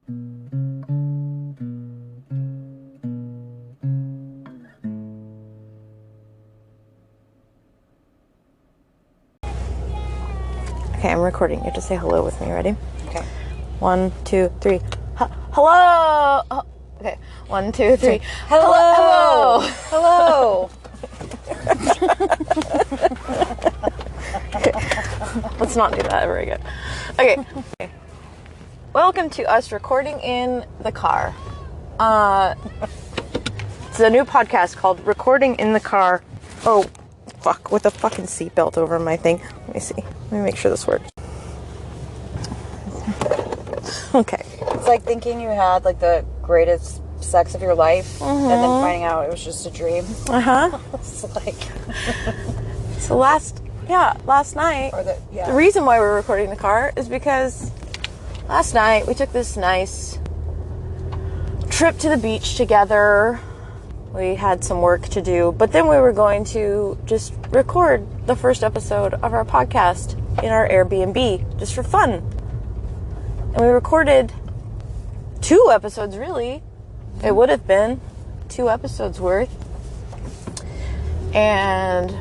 Okay, I'm recording. You have to say hello with me. Ready? Okay. 1, 2, 3. Hello! Oh, okay. 1, 2, 3. Hello! Hello! Let's not do that ever again. Okay. Welcome to us recording in the car. It's a new podcast called Recording in the Car. Oh, fuck. With a fucking seatbelt over my thing. Let me see. Let me make sure this works. Okay. It's like thinking you had like the greatest sex of your life and then finding out it was just a dream. Uh-huh. It's like... So last night, the reason why we're recording in the car is because last night we took this nice trip to the beach together. We had some work to do, but then we were going to just record the first episode of our podcast in our Airbnb, just for fun. And we recorded 2 episodes, really. It would have been 2 episodes worth. And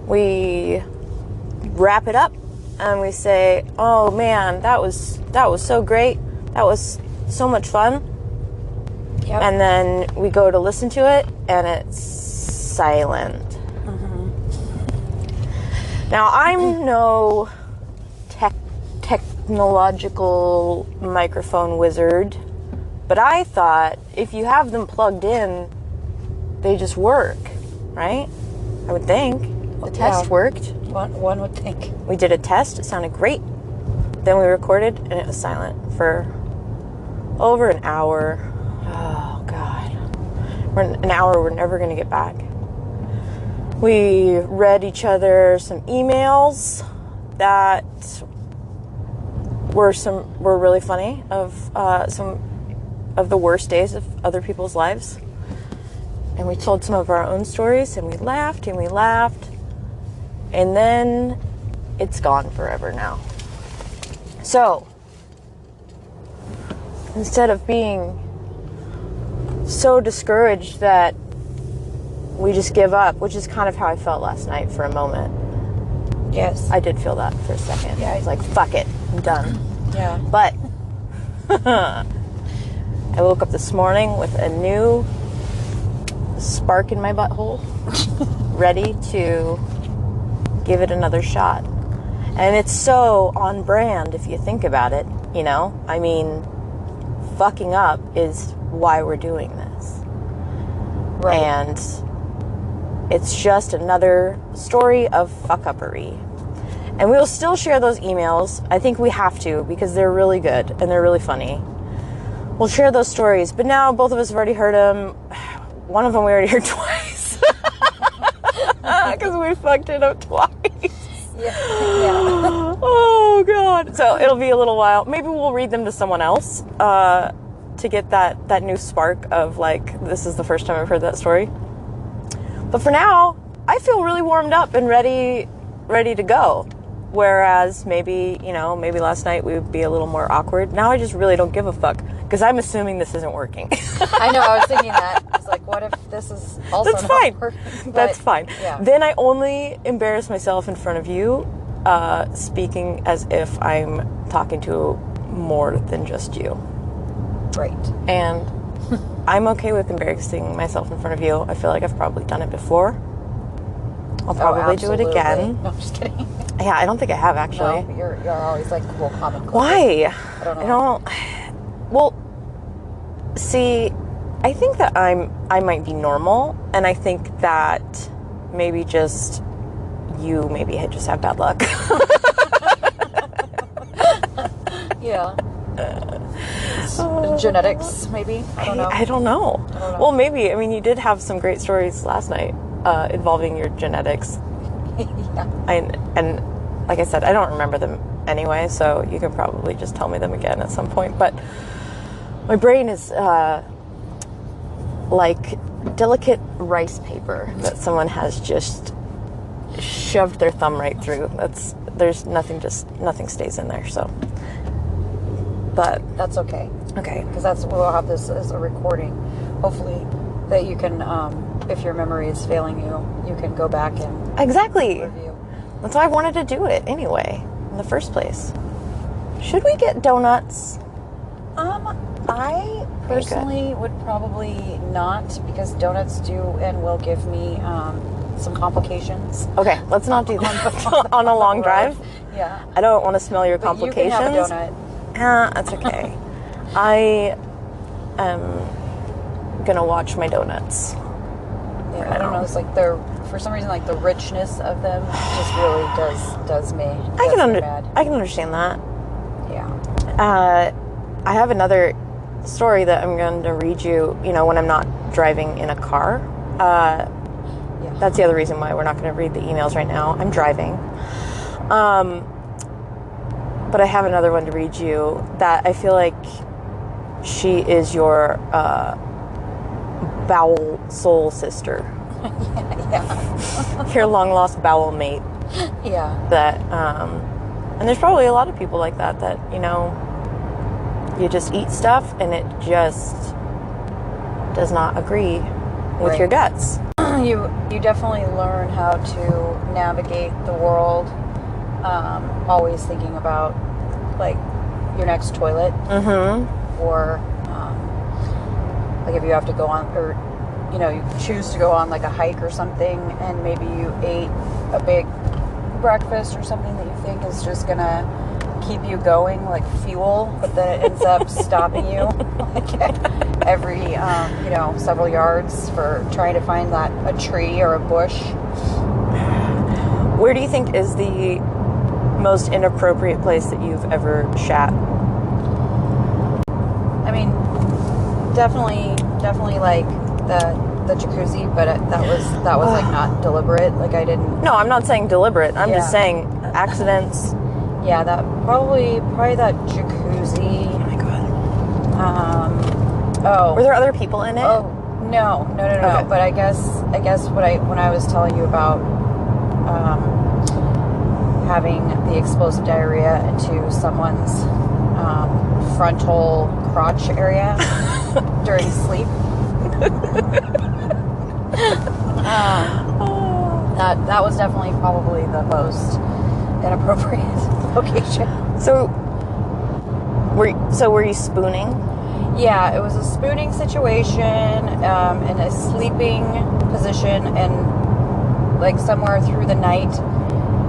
we wrap it up and we say, oh man, that was so great. That was so much fun. Yep. And then we go to listen to it and it's silent. Mm-hmm. Now, I'm no technological microphone wizard, but I thought if you have them plugged in, they just work, right? I would think. The test worked. One would think. We did a test. It sounded great. Then we recorded and it was silent for over an hour. Oh, God. An hour we're never going to get back. We read each other some emails that were really funny of some of the worst days of other people's lives. And we told some of our own stories and we laughed and we laughed. And then it's gone forever now. So, instead of being so discouraged that we just give up, which is kind of how I felt last night for a moment. Yes. I did feel that for a second. Yeah. I was like, fuck it, I'm done. Yeah. But I woke up this morning with a new spark in my butthole, ready to give it another shot. And it's so on brand if you think about it, you know? I mean, fucking up is why we're doing this. Right. And it's just another story of fuck-uppery. And we'll still share those emails. I think we have to because they're really good and they're really funny. We'll share those stories. But now both of us have already heard them. One of them we already heard twice. Because we fucked it up twice. Yeah. Oh, God. So it'll be a little while. Maybe we'll read them to someone else to get that new spark of, like, this is the first time I've heard that story. But for now, I feel really warmed up and ready to go. Whereas maybe last night we would be a little more awkward. Now I just really don't give a fuck because I'm assuming this isn't working. I know, I was thinking that. I was like, what if this is also That's fine. working? That's fine. Yeah. Then I only embarrass myself in front of you, speaking as if I'm talking to more than just you. Right. And I'm okay with embarrassing myself in front of you. I feel like I've probably done it before. I'll probably do it again. No, I'm just kidding. Yeah, I don't think I have, actually. No, you're always like cool, calm, and collected. Why? I don't know. Well, see, I think that I might be normal, and I think that maybe just you just have bad luck. Yeah. Genetics, maybe? I don't know. I don't know. Well, maybe. I mean, you did have some great stories last night involving your genetics. Yeah. And like I said, I don't remember them anyway, so you can probably just tell me them again at some point. But my brain is like delicate rice paper that someone has just shoved their thumb right through. Nothing stays in there. So, but that's okay. Okay. Because we'll have this as a recording. Hopefully that you can, if your memory is failing you, you can go back and Exactly. review. That's why I wanted to do it anyway, in the first place. Should we get donuts? I personally would probably not, because donuts do and will give me some complications. Okay, let's not do that on a long drive. Yeah. I don't want to smell your But complications. you can have a donut. That's okay. I am gonna watch my donuts. Yeah, I don't know. It's like for some reason, like the richness of them just really does me. I can understand that. Yeah. I have another story that I'm going to read you. You know, when I'm not driving in a car. Yeah. That's the other reason why we're not going to read the emails right now. I'm driving. But I have another one to read you that I feel like she is your bowel soul sister. Yeah. Your long lost bowel mate. Yeah. That, and there's probably a lot of people like that, you know, you just eat stuff and it just does not agree with your guts. You definitely learn how to navigate the world, always thinking about like your next toilet, or like if you have to go on, or you know, you choose to go on like a hike or something, and maybe you ate a big breakfast or something that you think is just gonna keep you going like fuel, but then it ends up stopping you like every you know, several yards for trying to find a tree or a bush. Where do you think is the most inappropriate place that you've ever shat? I mean, definitely like the jacuzzi, but that was like not deliberate. Like I didn't. No, I'm not saying deliberate. I'm just saying accidents. Yeah, that probably that jacuzzi. Oh my god. Oh. Were there other people in it? Oh no. Okay. But I guess when I was telling you about having the explosive diarrhea into someone's frontal crotch area during sleep. That was definitely probably the most inappropriate location. So were you spooning? Yeah, it was a spooning situation, in a sleeping position, and like somewhere through the night,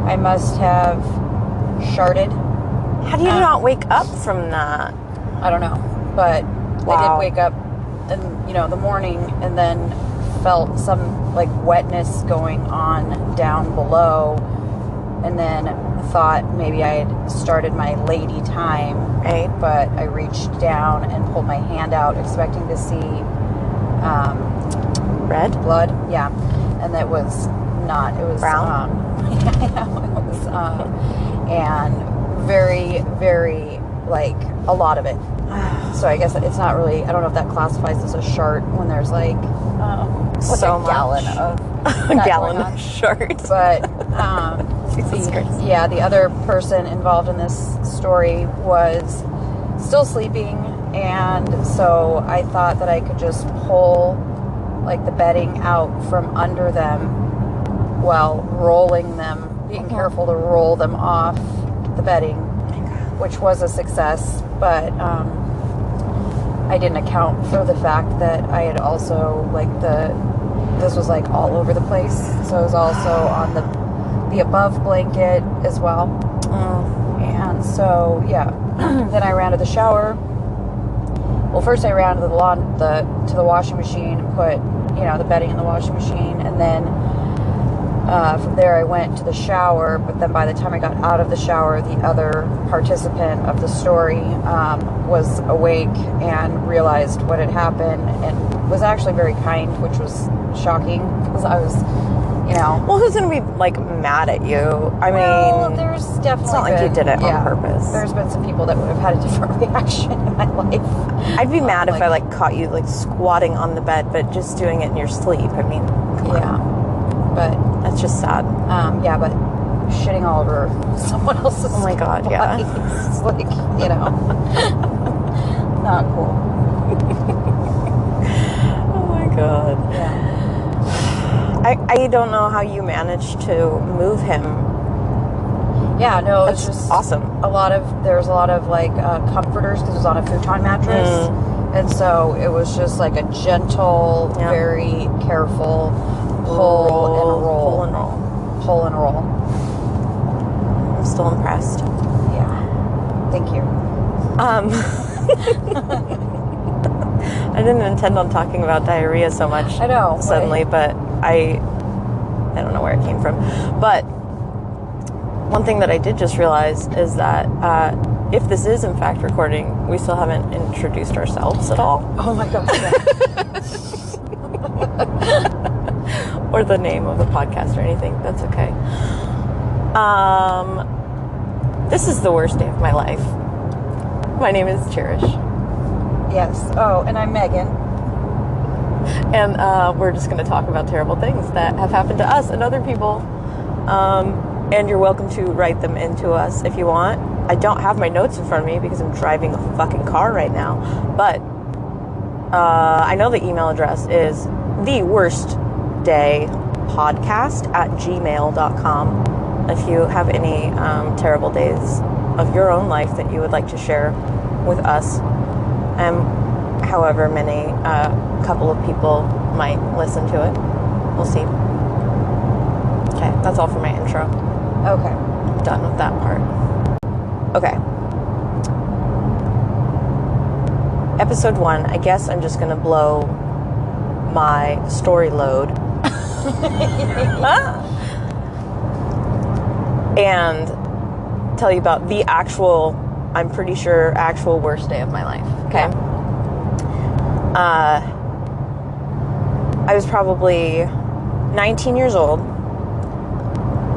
I must have sharted. How do you not wake up from that? I don't know, but Wow. I did wake up in, you know, the morning, and then felt some like wetness going on down below, and then thought maybe I had started my lady time, Right. but I reached down and pulled my hand out expecting to see Red? blood. Yeah, and that was not. It was brown. Yeah, it was, and very, very like a lot of it. So I guess it's not really. I don't know if that classifies as a shart when there's like So a gallon much. of A that gallon going on. of shirts. But Jesus Christ. the other person involved in this story was still sleeping, and so I thought that I could just pull like the bedding out from under them while rolling them, being careful to roll them off the bedding, which was a success, but I didn't account for the fact that I had also this was like all over the place, so it was also on the above blanket as well. And so then I ran to the shower. Well, first I ran to the washing machine and put, you know, the bedding in the washing machine, and then from there I went to the shower. But then by the time I got out of the shower, the other participant of the story was awake and realized what had happened, and was actually very kind, which was shocking because I was, you know. Well, who's going to be, like, mad at you? I mean, there's definitely it's not like you did it on purpose. There's been some people that would have had a different reaction in my life. I'd be mad if I, like, caught you, like, squatting on the bed, but just doing it in your sleep. I mean, come on. But that's just sad. but shitting all over someone else's Oh my God, yeah. body is like, you know. not cool. Oh my God. Yeah. I don't know how you managed to move him. Yeah, no, That's it's just awesome. There's a lot of like comforters because it was on a futon mattress. And so it was just like a gentle, very careful pull and roll. Pull and roll. I'm still impressed. Yeah. Thank you. I didn't intend on talking about diarrhea so much. I know. Suddenly, but I don't know where it came from. But one thing that I did just realize is that if this is in fact recording, we still haven't introduced ourselves at all. Oh my God. Or the name of the podcast or anything. That's okay. This is the worst day of my life. My name is Cherish. Yes. Oh, and I'm Megan. And we're just going to talk about terrible things that have happened to us and other people. And you're welcome to write them into us if you want. I don't have my notes in front of me because I'm driving a fucking car right now. But I know the email address is theworstdaypodcast@gmail.com. If you have any terrible days of your own life that you would like to share with us, however many couple of people might listen to it. We'll see. Okay, that's all for my intro. Okay. Done with that part. Okay. Episode 1, I guess I'm just going to blow my story load. And tell you about the actual, I'm pretty sure, actual worst day of my life. Okay? I was probably 19 years old,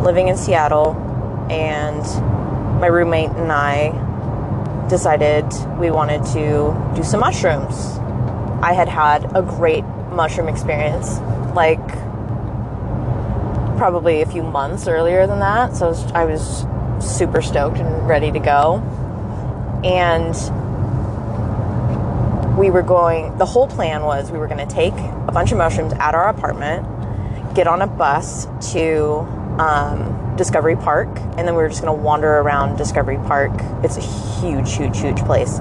living in Seattle, and my roommate and I decided we wanted to do some mushrooms. I had had a great mushroom experience, like probably a few months earlier than that, so I was super stoked and ready to go. And the whole plan was we were going to take a bunch of mushrooms at our apartment, get on a bus to Discovery Park, and then we were just going to wander around Discovery Park. It's a huge, huge, huge place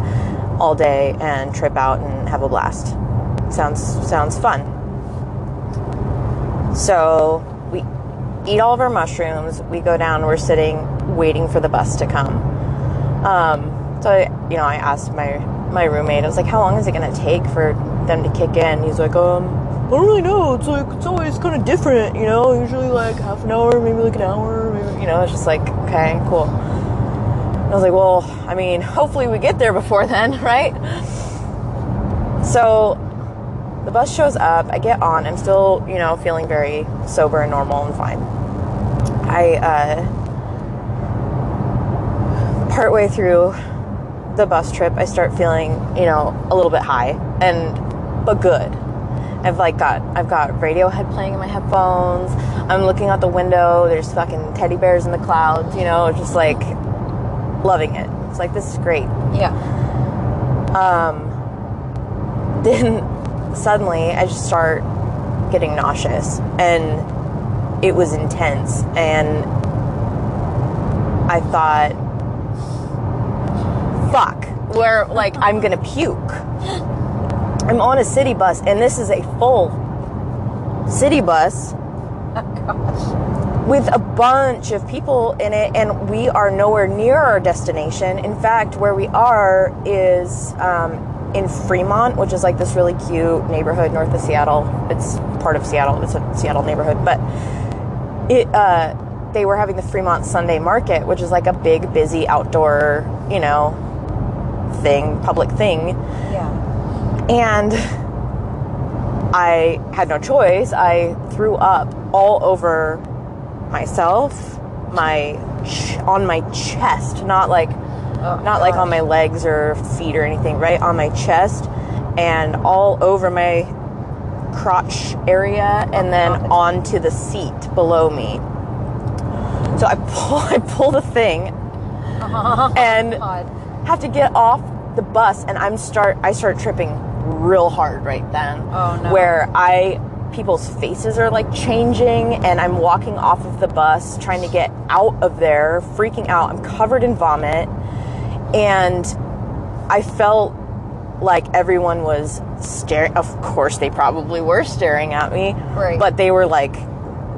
all day and trip out and have a blast. Sounds fun. So we eat all of our mushrooms. We go down. We're sitting, waiting for the bus to come. So I asked my roommate. I was like, "How long is it going to take for them to kick in?" He's like, "I don't really know. It's always kind of different, usually like half an hour, maybe like an hour, maybe, it's just like, okay, cool." I was like, well, I mean, hopefully we get there before then, right? So the bus shows up, I get on, I'm still, feeling very sober and normal and fine. Partway through the bus trip, I start feeling, a little bit high, but good. I've got Radiohead playing in my headphones. I'm looking out the window. There's fucking teddy bears in the clouds, just like loving it. It's like, this is great. Yeah. Then suddenly I just start getting nauseous, and it was intense, and I thought, fuck, I'm gonna puke. I'm on a city bus, and this is a full city bus with a bunch of people in it, and we are nowhere near our destination. In fact, where we are is in Fremont, which is like this really cute neighborhood north of Seattle. It's part of Seattle. It's a Seattle neighborhood, but they were having the Fremont Sunday Market, which is like a big, busy outdoor, public thing. Yeah. And I had no choice. I threw up all over myself, on my chest, not like on my legs or feet or anything, right on my chest, and all over my crotch area, and then onto the seat below me. So I pull the thing and have to get off the bus, and I start tripping real hard right then. Oh, no. Where people's faces are like changing, and I'm walking off of the bus trying to get out of there, freaking out. I'm covered in vomit, and I felt like everyone was staring. Of course they probably were staring at me, right. But they were like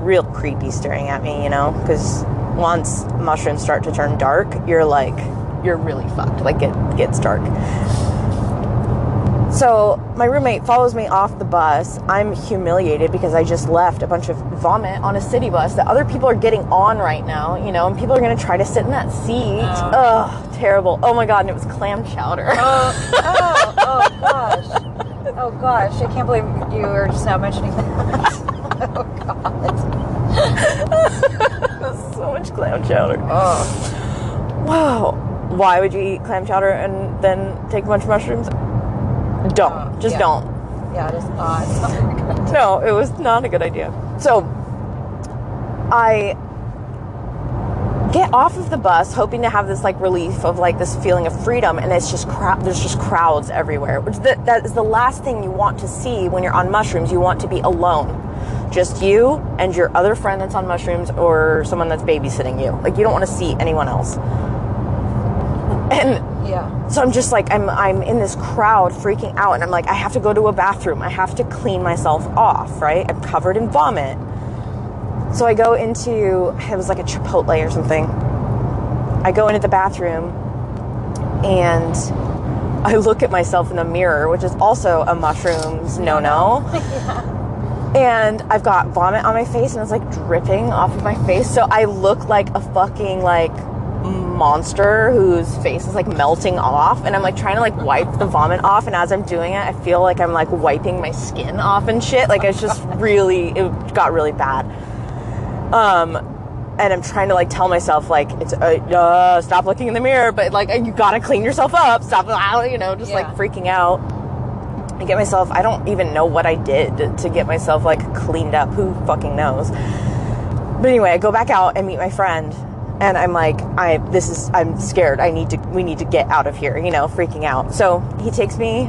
real creepy staring at me, you know, because once mushrooms start to turn dark, you're really fucked. Like it gets dark. So my roommate follows me off the bus. I'm humiliated because I just left a bunch of vomit on a city bus that other people are getting on right now, you know, and people are going to try to sit in that seat. Ugh, terrible. Oh my God, and it was clam chowder. Oh gosh, I can't believe you were just now mentioning that. Oh God. So much clam chowder. Oh. Wow. Why would you eat clam chowder and then take a bunch of mushrooms? Don't. Just don't. Yeah, just not. It's not very good. No, it was not a good idea. So I get off of the bus hoping to have this like relief of like this feeling of freedom, and it's just there's just crowds everywhere, which that is the last thing you want to see when you're on mushrooms. You want to be alone. Just you and your other friend that's on mushrooms, or someone that's babysitting you. Like, you don't want to see anyone else. And yeah. So I'm just like, I'm in this crowd freaking out, and I'm like, I have to go to a bathroom. I have to clean myself off, right? I'm covered in vomit. So I go into, it was like a Chipotle or something. I go into the bathroom, and I look at myself in the mirror, which is also a mushrooms no-no. Yeah. And I've got vomit on my face, and it's like dripping off of my face. So I look like a fucking like monster whose face is like melting off, and I'm like trying to like wipe the vomit off, and as I'm doing it, I feel like I'm like wiping my skin off and shit. Like it's just it got really bad. And I'm trying to like tell myself like it's stop looking in the mirror, but like you gotta clean yourself up. Stop, you know, just like freaking out. I get myself, I don't even know what I did to get myself like cleaned up. Who fucking knows? But anyway, I go back out and meet my friend, and I'm like, I'm scared. We need to get out of here, you know, freaking out. So he takes me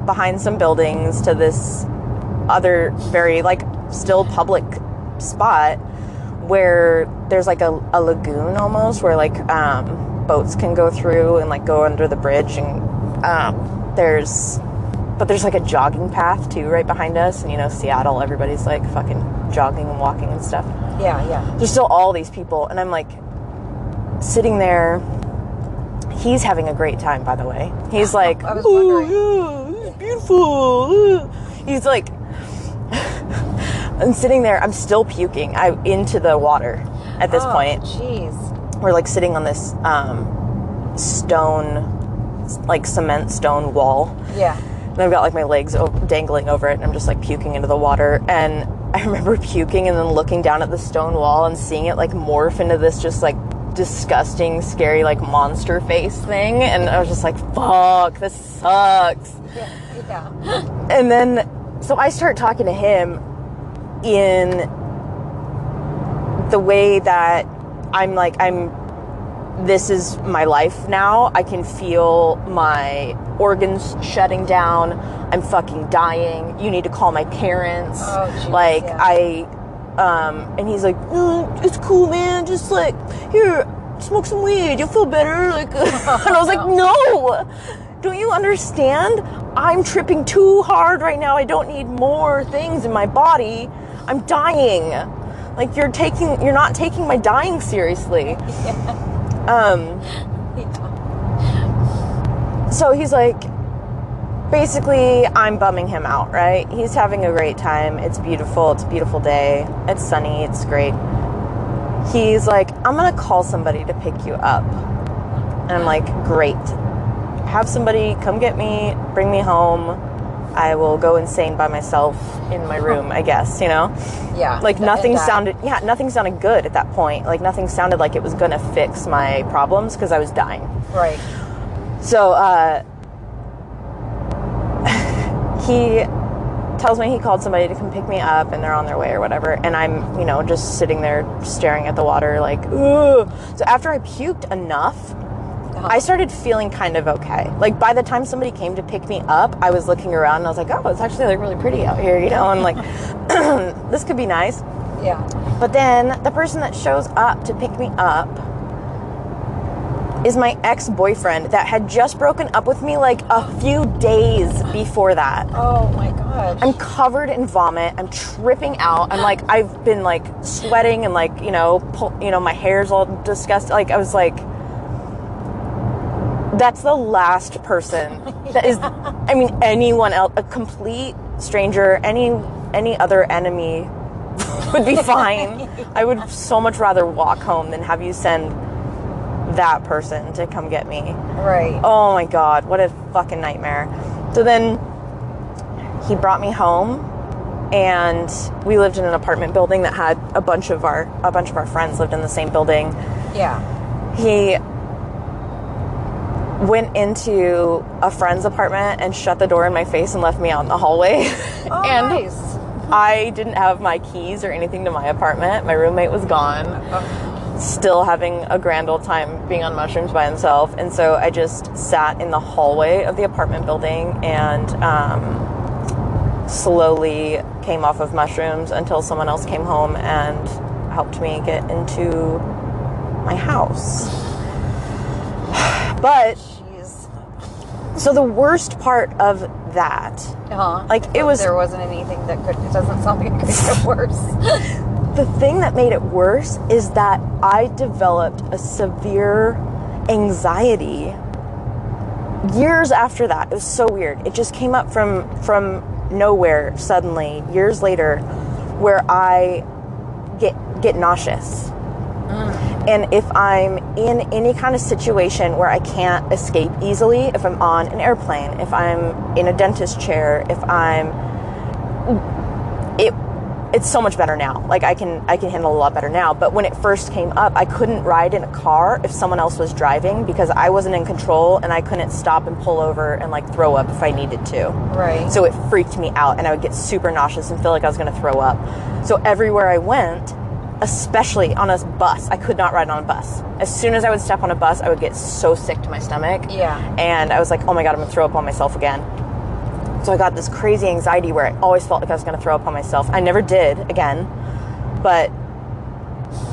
behind some buildings to this other very like still public spot where there's like a lagoon almost, where like boats can go through and like go under the bridge, and there's like a jogging path too right behind us. And you know, Seattle, everybody's like fucking jogging and walking and stuff. Yeah. There's still all these people, and I'm like sitting there. He's having a great time, by the way. He's like, I was oh yeah, it's beautiful. He's like, I'm sitting there, I'm still puking. I'm into the water at this point. Jeez. We're like sitting on this stone, like cement stone wall. Yeah. And I've got like my legs dangling over it, and I'm just like puking into the water. And I remember puking and then looking down at the stone wall and seeing it like morph into this just like disgusting, scary, like monster face thing. And I was just like, fuck, this sucks. Yeah. And then, so I start talking to him in the way that this is my life now. I can feel my organs shutting down. I'm fucking dying. You need to call my parents. Oh, geez, like, yeah. And he's like, it's cool, man. Just like, here, smoke some weed. You'll feel better. Like, and I was like, no, don't you understand? I'm tripping too hard right now. I don't need more things in my body. I'm dying. Like, you're not taking my dying seriously. Yeah. So he's like, basically, I'm bumming him out, right? He's having a great time. It's beautiful. It's a beautiful day. It's sunny. It's great. He's like, I'm going to call somebody to pick you up. And I'm like, great. Have somebody come get me, bring me home. I will go insane by myself in my room, I guess, you know? Yeah. Like, nothing sounded good at that point. Like, nothing sounded like it was going to fix my problems because I was dying. Right. So, he tells me he called somebody to come pick me up, and they're on their way or whatever. And I'm, you know, just sitting there staring at the water like, ugh. So after I puked enough, I started feeling kind of okay. Like, by the time somebody came to pick me up, I was looking around and I was like, oh, it's actually like really pretty out here, you know, and like, this could be nice. Yeah. But then the person that shows up to pick me up is my ex-boyfriend that had just broken up with me like a few days before that. Oh my gosh. I'm covered in vomit. I'm tripping out. I'm like, I've been like sweating and like, my hair's all disgusting. Like, I was like, that's the last person that is, I mean, anyone else, a complete stranger, any other enemy would be fine. I would so much rather walk home than have you send that person to come get me. Right. Oh my God, what a fucking nightmare. So then he brought me home, and we lived in an apartment building that had a bunch of our friends lived in the same building. Yeah. He went into a friend's apartment and shut the door in my face and left me out in the hallway. Oh, and nice. I didn't have my keys or anything to my apartment. My roommate was gone. Still having a grand old time being on mushrooms by himself. And so I just sat in the hallway of the apartment building and slowly came off of mushrooms until someone else came home and helped me get into my house. But so the worst part of that, like, it was, there wasn't anything that could, it doesn't sound like it could get worse. the thing that made it worse is that I developed a severe anxiety years after that. It was so weird. It just came up from nowhere suddenly, years later, where I get nauseous. And if I'm in any kind of situation where I can't escape easily, if I'm on an airplane, if I'm in a dentist chair, it's so much better now. Like, I can handle a lot better now. But when it first came up, I couldn't ride in a car if someone else was driving because I wasn't in control, and I couldn't stop and pull over and like throw up if I needed to. Right. So it freaked me out, and I would get super nauseous and feel like I was going to throw up. So everywhere I went, especially on a bus, I could not ride on a bus. As soon as I would step on a bus, I would get so sick to my stomach. Yeah. And I was like, oh my God, I'm going to throw up on myself again. So I got this crazy anxiety where I always felt like I was going to throw up on myself. I never did again, but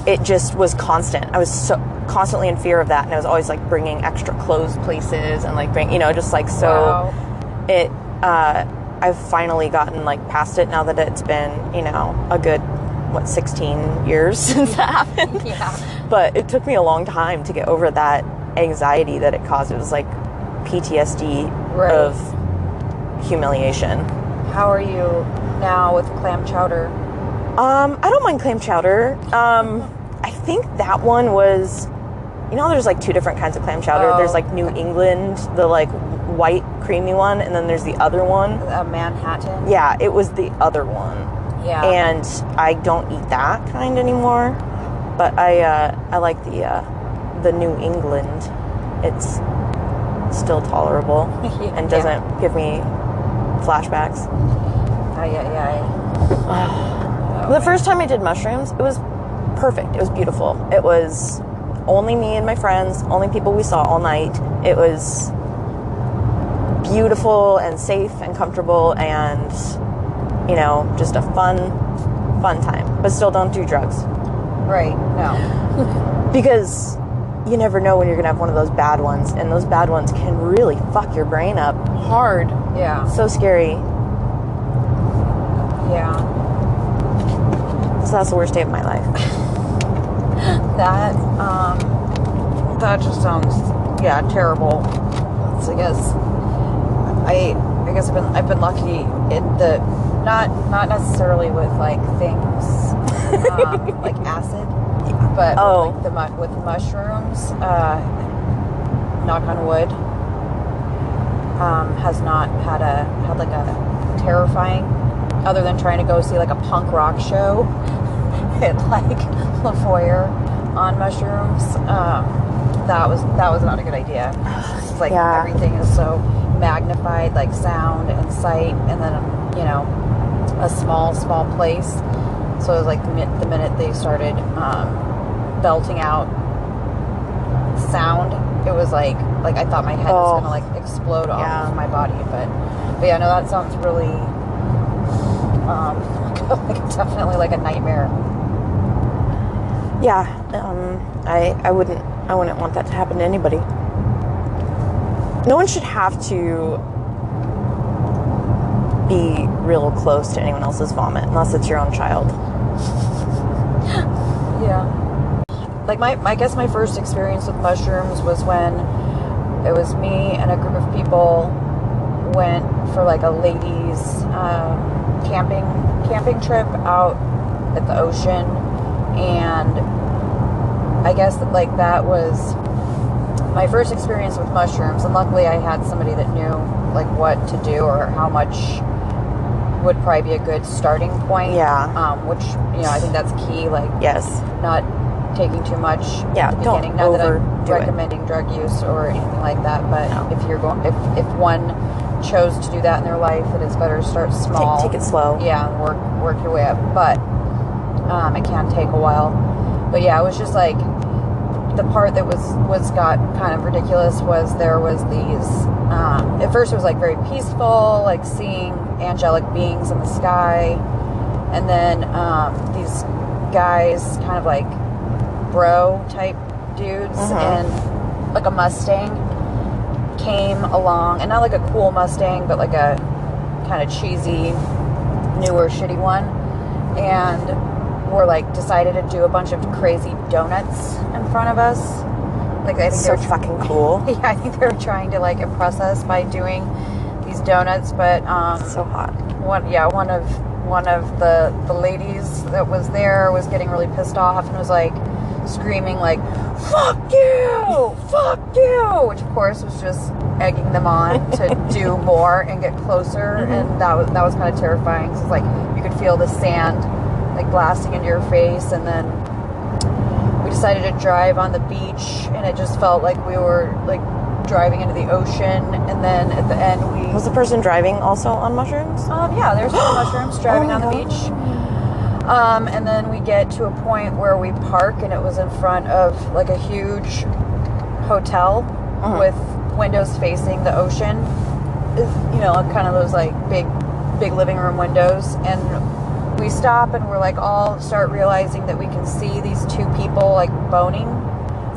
it just was constant. I was so constantly in fear of that, and I was always like bringing extra clothes places and like just like so. Wow. It. I've finally gotten like past it now that it's been a good 16 years since that happened. Yeah. But it took me a long time to get over that anxiety that it caused. It was like PTSD of humiliation. How are you now with clam chowder? I don't mind clam chowder. I think that one was, there's like two different kinds of clam chowder. Oh. There's like New England, the like white creamy one, and then there's the other one. A Manhattan? Yeah, it was the other one. Yeah. And I don't eat that kind anymore, but I like the New England. It's still tolerable and doesn't give me flashbacks. The first time I did mushrooms, it was perfect. It was beautiful. It was only me and my friends, only people we saw all night. It was beautiful and safe and comfortable and just a fun time. But still don't do drugs. Right, no. Because you never know when you're going to have one of those bad ones, and those bad ones can really fuck your brain up hard. Yeah. So scary. Yeah. So that's the worst day of my life. That just sounds, terrible. So I guess I've been lucky in the not necessarily with like things like acid, but with mushrooms. Knock on wood. Has not had like a terrifying, other than trying to go see like a punk rock show at like La Foyer on mushrooms. That was not a good idea. It's like everything is so magnified, like sound and sight, and then a small place. So it was like the minute they started belting out sound it was like I thought my head was gonna like explode off of my body. But yeah, no, that sounds really like definitely like a nightmare. Yeah, I wouldn't want that to happen to anybody. No one should have to be real close to anyone else's vomit unless it's your own child. Yeah. Like I guess my first experience with mushrooms was when it was me and a group of people went for like a ladies camping trip out at the ocean, and I guess like that was my first experience with mushrooms, and luckily I had somebody that knew like what to do or how much would probably be a good starting point. Yeah. Which, I think that's key. Like, yes, not taking too much at at the don't beginning. Not that I'm overdo recommending drug use or anything like that, but if one chose to do that in their life, it is better to start small. Take it slow. Yeah, and work your way up. But it can take a while. But yeah, it was just like the part that got kind of ridiculous was there was these. At first, it was like very peaceful, like seeing angelic beings in the sky, and then these guys, kind of like bro type dudes, and like a Mustang came along, and not like a cool Mustang, but like a kind of cheesy, newer, shitty one, and were like decided to do a bunch of crazy donuts in front of us. Like I think so fucking cool. Yeah, I think they were trying to like impress us by doing these donuts, but so hot. One of the ladies that was there was getting really pissed off and was like screaming like "fuck you, fuck you," which of course was just egging them on to do more and get closer, and that was kind of terrifying because like you could feel the sand like blasting into your face, and then we decided to drive on the beach, and it just felt like we were like driving into the ocean, and then at the end was the person driving also on mushrooms? Yeah, there's some mushrooms driving on the beach. And then we get to a point where we park, and it was in front of like a huge hotel with windows facing the ocean. Kind of those like big living room windows, and we stop and we're like all start realizing that we can see these two people like boning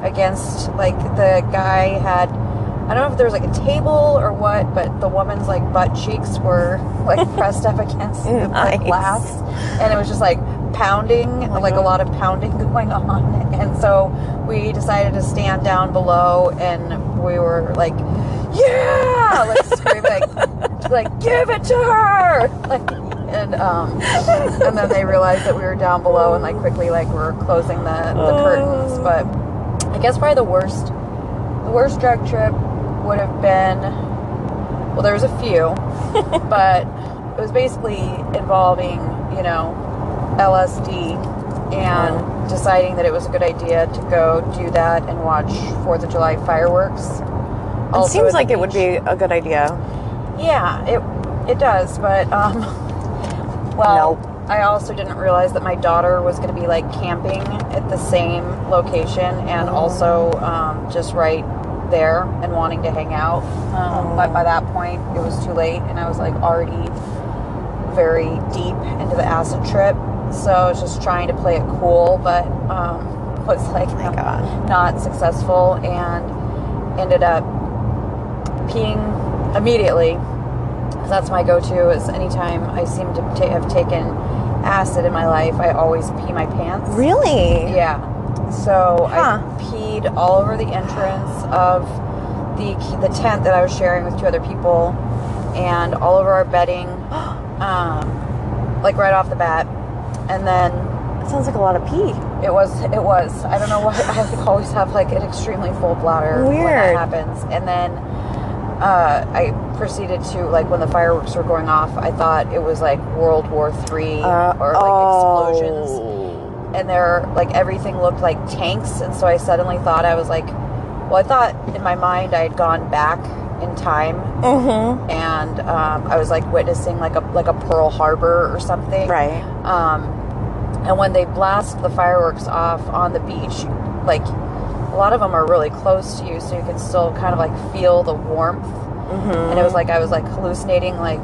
against, like the guy had, I don't know if there was like a table or what, but the woman's like butt cheeks were like pressed up against the glass, and it was just like pounding, like a lot of pounding going on. And so we decided to stand down below, and we were like, yeah, like screaming like give it to her, like, and then they realized that we were down below, and like quickly like we're closing the curtains. But I guess probably the worst drug trip would have been, well, there was a few, but it was basically involving, LSD, and deciding that it was a good idea to go do that and watch 4th of July fireworks. It seems like it would be a good idea. Yeah, it does, but well, nope. I also didn't realize that my daughter was going to be like camping at the same location, and also just right there and wanting to hang out. But by that point, it was too late, and I was like already very deep into the acid trip. So I was just trying to play it cool, but was like not successful, and ended up peeing immediately. That's my go-to. Is anytime I seem to have taken acid in my life, I always pee my pants. Really? Yeah. So I peed all over the entrance of the tent that I was sharing with 2 other people, and all over our bedding, like right off the bat. And then it sounds like a lot of pee. It was. I don't know why. I always have like an extremely full bladder when that happens. And then I proceeded to, like, when the fireworks were going off, I thought it was like World War III or like explosions, and there, like, everything looked like tanks. And so I suddenly thought, I was like, well, I thought in my mind I had gone back in time, and I was like witnessing like a Pearl Harbor or something, right? And when they blast the fireworks off on the beach, like a lot of them are really close to you, so you can still kind of like feel the warmth. And it was like I was like hallucinating like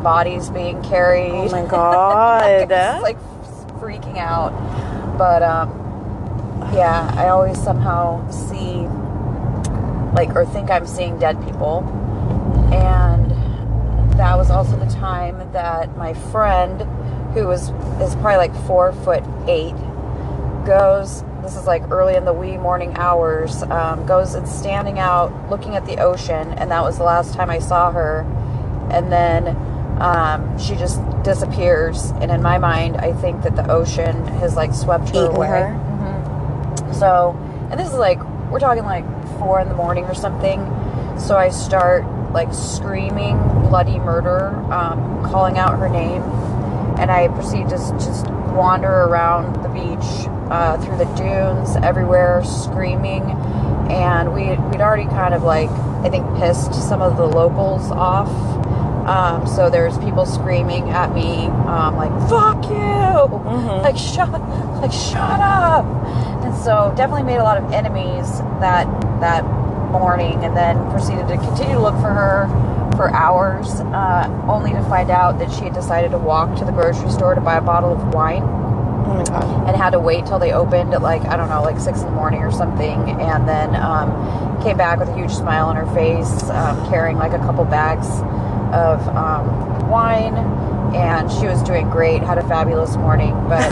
bodies being carried. Oh my God. I was like freaking out. But yeah, I always somehow see like or think I'm seeing dead people. And that was also the time that my friend, who is probably like 4'8", goes, this is like early in the wee morning hours, goes and standing out looking at the ocean, and that was the last time I saw her. And then she just disappears, and in my mind I think that the ocean has like swept her Eaten away. her. So, and this is like, we're talking like 4 a.m. or something. So I start like screaming bloody murder, calling out her name, and I proceed to just wander around the beach, through the dunes, everywhere, screaming. And we'd already kind of like, I think, pissed some of the locals off. So there's people screaming at me, like, fuck you, like shut up. And so definitely made a lot of enemies that morning, and then proceeded to continue to look for her for hours, only to find out that she had decided to walk to the grocery store to buy a bottle of wine. Oh my God. And had to wait till they opened at like, I don't know, like 6 a.m. or something, and then came back with a huge smile on her face, carrying like a couple bags of wine, and she was doing great, had a fabulous morning. But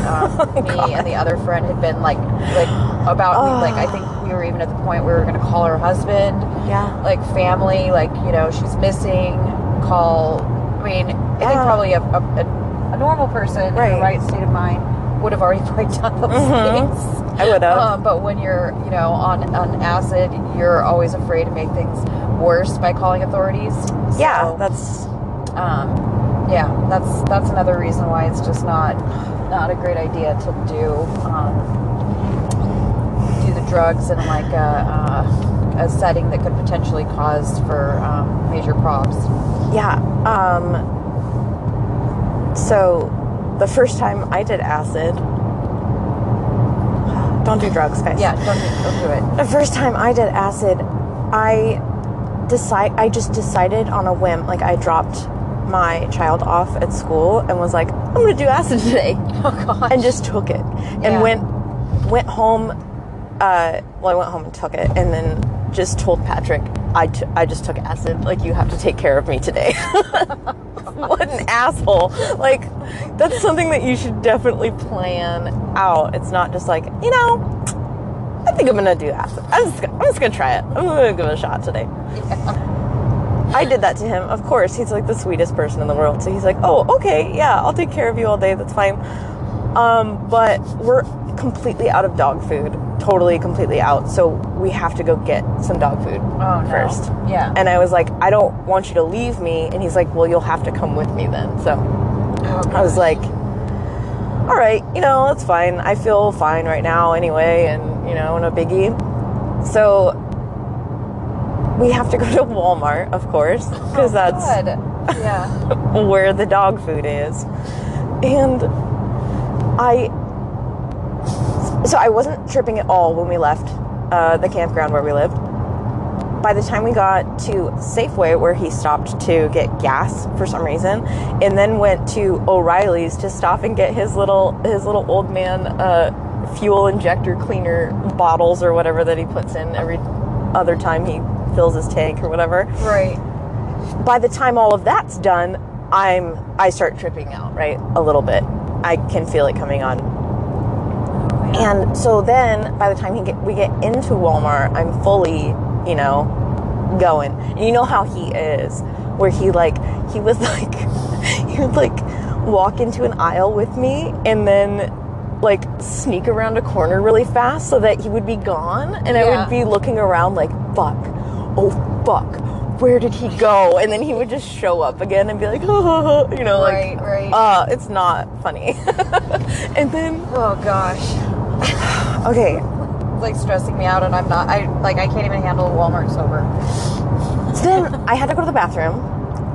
me and the other friend had been like about like, I think we were even at the point where we were going to call her husband, like family, like, you know, she's missing, call. I mean, I think probably a normal person in the right state of mind would have already done those things. I would have. But when you're, you know, on acid, you're always afraid to make things worse by calling authorities. Yeah, So, that's that's another reason why it's just not a great idea to do the drugs in like a setting that could potentially cause for major problems. Yeah. So the first time I did acid, don't do drugs, guys. Yeah, don't do it. The first time I did acid, I just decided on a whim, like I dropped my child off at school and was like, I'm gonna do acid today. Oh gosh. And just took it. And went home, I went home and took it, and then just told Patrick, I just took acid, like, you have to take care of me today. What an asshole. Like, that's something that you should definitely plan out. It's not just like, you know, I think I'm gonna do acid. I'm just gonna try it. I'm gonna give it a shot today. Yeah. I did that to him. Of course, he's like the sweetest person in the world. So he's like, oh, okay, yeah, I'll take care of you all day. That's fine. But we're completely out of dog food. Totally, completely out. So we have to go get some dog food first. Yeah. And I was like, I don't want you to leave me. And he's like, well, you'll have to come with me then. So I was like, all right, you know, that's fine. I feel fine right now anyway. And, you know, no biggie. So we have to go to Walmart, of course, because that's where the dog food is. And I wasn't tripping at all when we left the campground where we lived. By the time we got to Safeway, where he stopped to get gas for some reason, and then went to O'Reilly's to stop and get his little old man fuel injector cleaner bottles or whatever that he puts in every other time he fills his tank or whatever. Right. By the time all of that's done, I start tripping out, right? A little bit. I can feel it coming on. And so then by the time we get into Walmart, I'm fully, you know, going. And you know how he is, where he would walk into an aisle with me and then like sneak around a corner really fast so that he would be gone, and I would be looking around like, fuck, where did he go? And then he would just show up again and be like, oh, you know, like, it's not funny. And then, oh gosh, okay, it's like stressing me out, and I can't even handle Walmart sober. So then I had to go to the bathroom.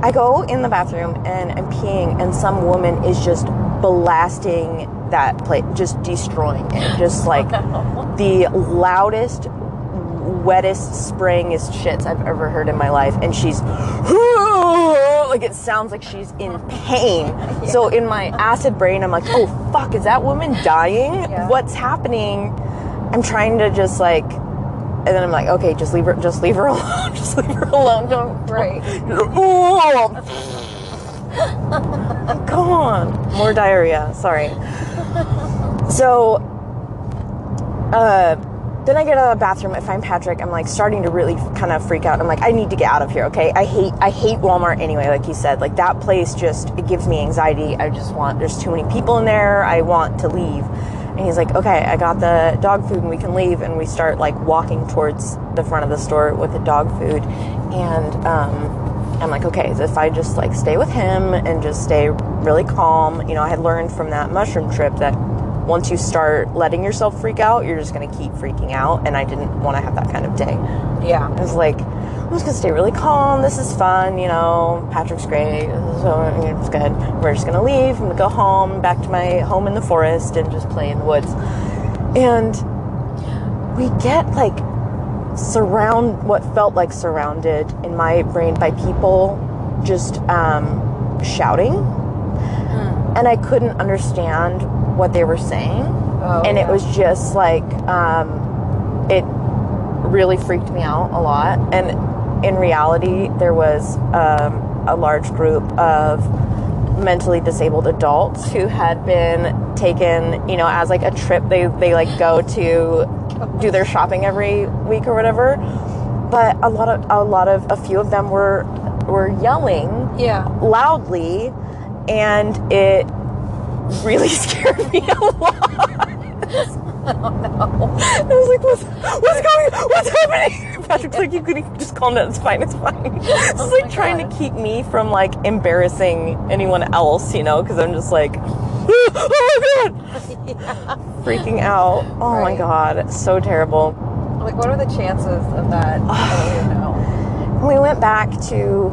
I go in the bathroom and I'm peeing, and some woman is just blasting that place, just destroying it. Just like the loudest, wettest, sprayingest shits I've ever heard in my life. And she's like, it sounds like she's in pain. Yeah. So in my acid brain, I'm like, oh fuck, is that woman dying? Yeah. What's happening? I'm trying to just like, and then I'm like, okay, just leave her alone. Just leave her alone. Right. Come on. More diarrhea. Sorry. So, then I get out of the bathroom, I find Patrick, I'm like starting to really kind of freak out. I'm like, I need to get out of here, okay? I hate Walmart anyway, like you said. Like that place just, it gives me anxiety. There's too many people in there. I want to leave. And he's like, okay, I got the dog food and we can leave. And we start like walking towards the front of the store with the dog food. And I'm like, okay, so if I just like stay with him and just stay really calm, I had learned from that mushroom trip that once you start letting yourself freak out, you're just going to keep freaking out. And I didn't want to have that kind of day. Yeah. I was like, I'm just going to stay really calm. This is fun. Patrick's great. So it's good. We're just going to leave. I'm going to go home, back to my home in the forest and just play in the woods. And we get like what felt like surrounded in my brain by people just shouting. And I couldn't understand what they were saying. And it was just like, it really freaked me out a lot. And in reality, there was a large group of mentally disabled adults who had been taken, as like a trip. They like go to do their shopping every week or whatever. But a few of them were yelling loudly, and it really scared me a lot. Oh no. I was like, what's happening? Patrick's like, you could just calm down, it's fine. It's like trying to keep me from like embarrassing anyone else, because I'm just like, oh my god, freaking out. Oh my god, it's so terrible. Like, what are the chances of that? I don't even know. We went back to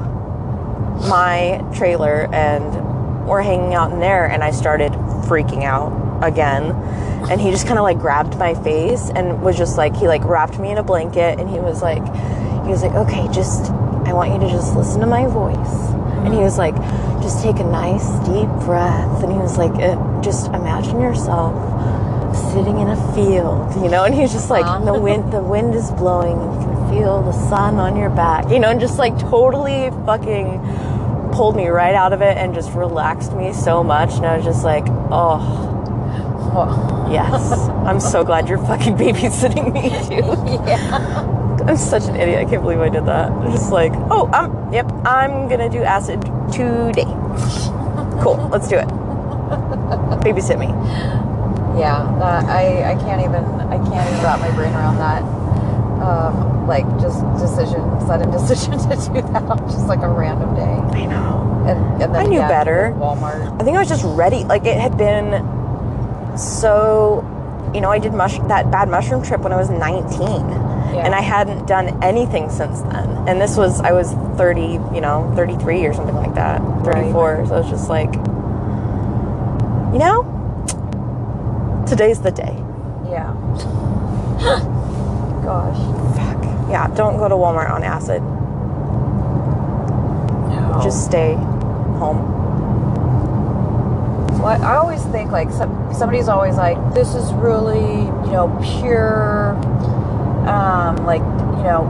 my trailer and we're hanging out in there, and I started freaking out again. And he just kind of like grabbed my face and was just like, he like wrapped me in a blanket, and he was like, okay, I want you to just listen to my voice. And he was like, just take a nice deep breath. And he was like, just imagine yourself sitting in a field, and he's just like, the wind is blowing, and you can feel the sun on your back, and just like totally fucking pulled me right out of it and just relaxed me so much. And I was just like, oh, yes, I'm so glad you're fucking babysitting me too. Yeah. I'm such an idiot. I can't believe I did that. I'm just like, I'm gonna do acid today. Cool, let's do it. Babysit me. Yeah, I can't even wrap my brain around that. Sudden decision to do that on just like a random day. I know. And then I knew better. Walmart. I think I was just ready. Like, it had been so, I did that bad mushroom trip when I was 19. Yeah. And I hadn't done anything since then. And I was 30, 33 or something like that. 34. Right. So I was just like, today's the day. Yeah. Gosh. Fuck. Yeah, don't go to Walmart on acid. No. Just stay home. Well, I always think like somebody's always like, this is really, pure,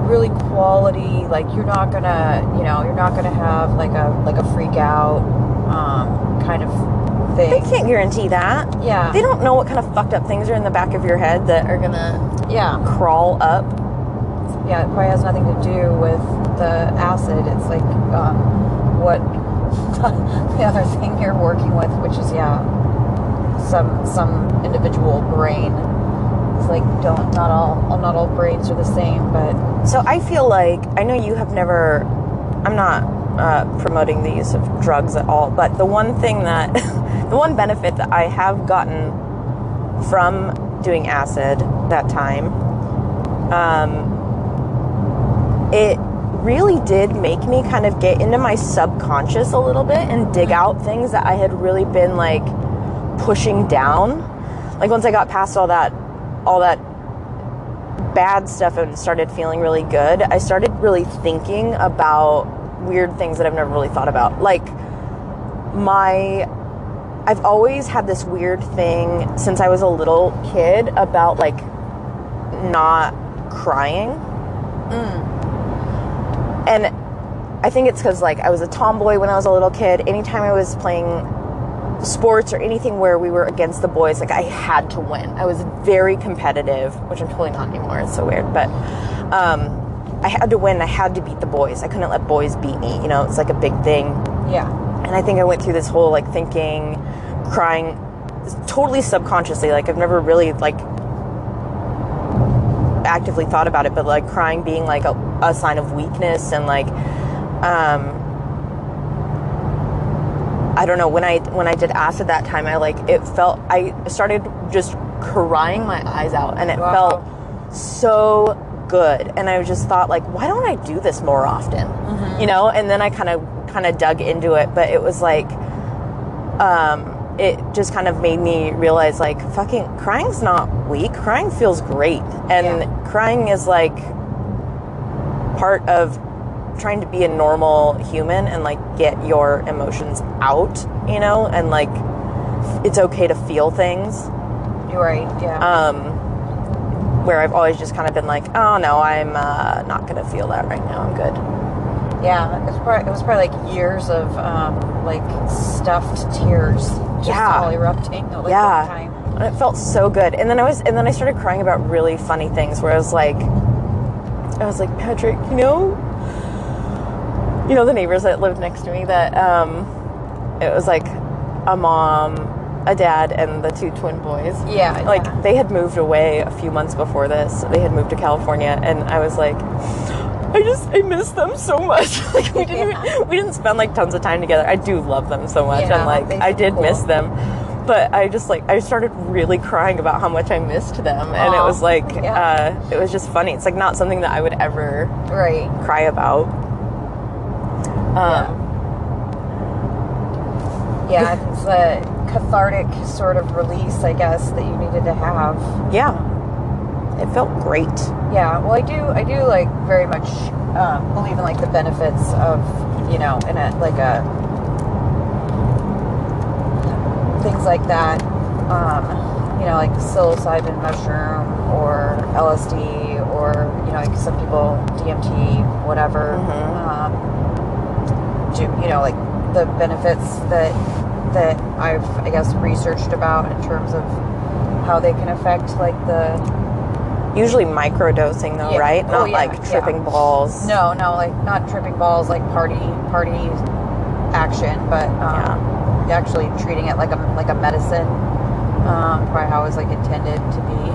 really quality. Like you're not gonna have like a freak out, kind of thing. They can't guarantee that. Yeah. They don't know what kind of fucked up things are in the back of your head that are gonna crawl up. Yeah, it probably has nothing to do with the acid. It's like what the other thing you're working with, which is some individual brain. It's like not all brains are the same, but so I feel like, I know you have never, I'm not promoting the use of drugs at all, but the one benefit that I have gotten from doing acid that time, it really did make me kind of get into my subconscious a little bit and dig out things that I had really been like pushing down. Like once I got past all that bad stuff and started feeling really good, I started really thinking about weird things that I've never really thought about. Like I've always had this weird thing since I was a little kid about like not crying. And I think it's because like I was a tomboy when I was a little kid. Anytime I was playing sports or anything where we were against the boys, like I had to win. I was very competitive, which I'm totally not anymore. It's so weird, but I had to win. I had to beat the boys. I couldn't let boys beat me. You know, it's like a big thing. Yeah. And I think I went through this whole like thinking, crying, totally subconsciously. Like I've never really like actively thought about it, but like crying being like a sign of weakness and like I don't know, when I did acid that time, I started just crying my eyes out, and it felt so good. And I just thought like, why don't I do this more often? You know? And then I kind of dug into it, but it was like it just kind of made me realize like fucking crying's not weak. Crying feels great. And crying is like part of trying to be a normal human and like get your emotions out, you know, and like it's okay to feel things. You're right. Yeah. Where I've always just kind of been like, oh no, I'm not gonna feel that right now. I'm good. Yeah, it was probably like years of like stuffed tears just all erupting at like one time. And it felt so good. And then I started crying about really funny things where I was like, Patrick, you know the neighbors that lived next to me, that it was like a mom, a dad, and the two twin boys. Yeah. Like they had moved away a few months before this. They had moved to California, and I was like, I miss them so much. Like we didn't spend like tons of time together. I do love them so much, and like I did miss them. But I started really crying about how much I missed them, and it was like it was just funny. It's like not something that I would ever cry about. It's a cathartic sort of release, I guess, that you needed to have. Yeah, it felt great. Yeah, well, I do like very much believe in like the benefits of, you know, in a things like that, you know, like psilocybin mushroom or LSD or, you know, like some people DMT, whatever. You know, like the benefits that I've, I guess, researched about in terms of how they can affect like the... Usually microdosing though, right? Not like tripping balls. No, like not tripping balls, like party action, but actually treating it like a medicine. Probably how it was like intended to be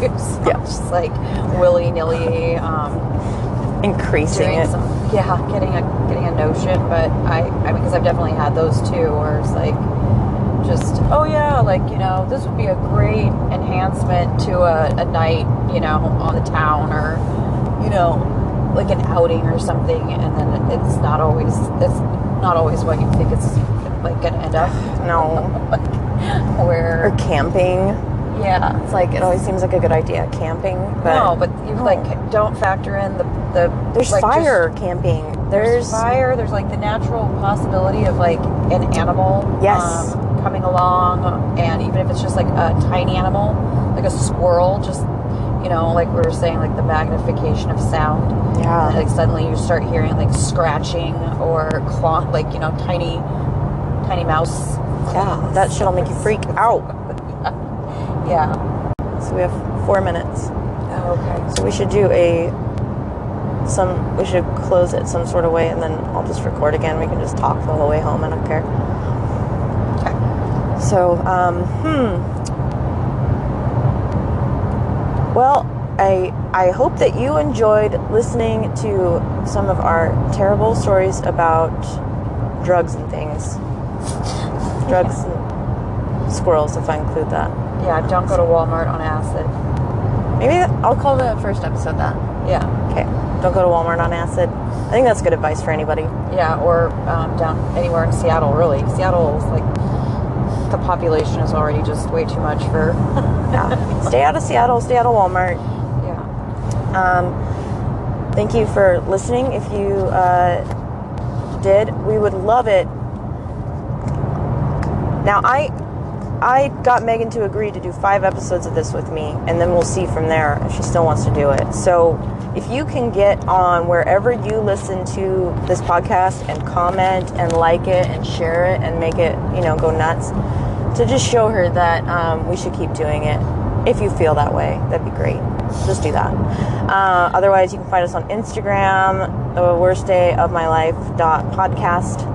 used. Just like willy-nilly increasing it. Getting a notion, but I mean, because I've definitely had those too, where it's like just, like, you know, this would be a great enhancement to a night, you know, on the town, or, you know, like an outing or something, and then it's not always what you think it's like gonna end up. No. Or camping. Yeah. It's like, it always seems like a good idea, camping. But but you like don't factor in the there's like fire camping. There's fire. There's like the natural possibility of like an animal coming along, and even if it's just like a tiny animal, like a squirrle, just, you know, like we were saying, like the magnification of sound. Yeah. And like suddenly you start hearing like scratching or claw, like, you know, tiny mouse. Yeah, that shit'll make you freak out. Yeah. So we have 4 minutes. Oh, okay. So we should do we should close it some sort of way, and then I'll just record again. We can just talk the whole way home. I don't care. Okay. So, well, I hope that you enjoyed listening to some of our terrible stories about drugs and things. Drugs and squirrels, if I include that. Yeah, don't go to Walmart on acid. Maybe I'll call the first episode that. Yeah. Okay. Don't go to Walmart on acid. I think that's good advice for anybody. Yeah, or down anywhere in Seattle, really. Seattle is like the population is already just way too much for. Yeah. Stay out of Seattle. Stay out of Walmart. Yeah. Thank you for listening. If you did, we would love it. Now, I got Megan to agree to do 5 episodes of this with me, and then we'll see from there if she still wants to do it. So if you can get on wherever you listen to this podcast and comment and like it and share it and make it, go nuts, to just show her that we should keep doing it. If you feel that way, that'd be great. Just do that. Otherwise, you can find us on Instagram, the worst day of my life.podcast.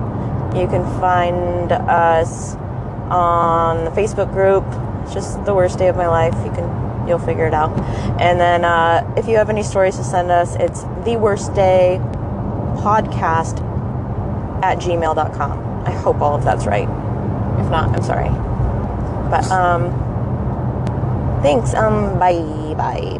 You can find us on the Facebook group. It's just the worst day of my life. You'll figure it out. And then if you have any stories to send us, it's theworstdaypodcast@gmail.com. I hope all of that's right. If not, I'm sorry. But thanks. Bye. Bye.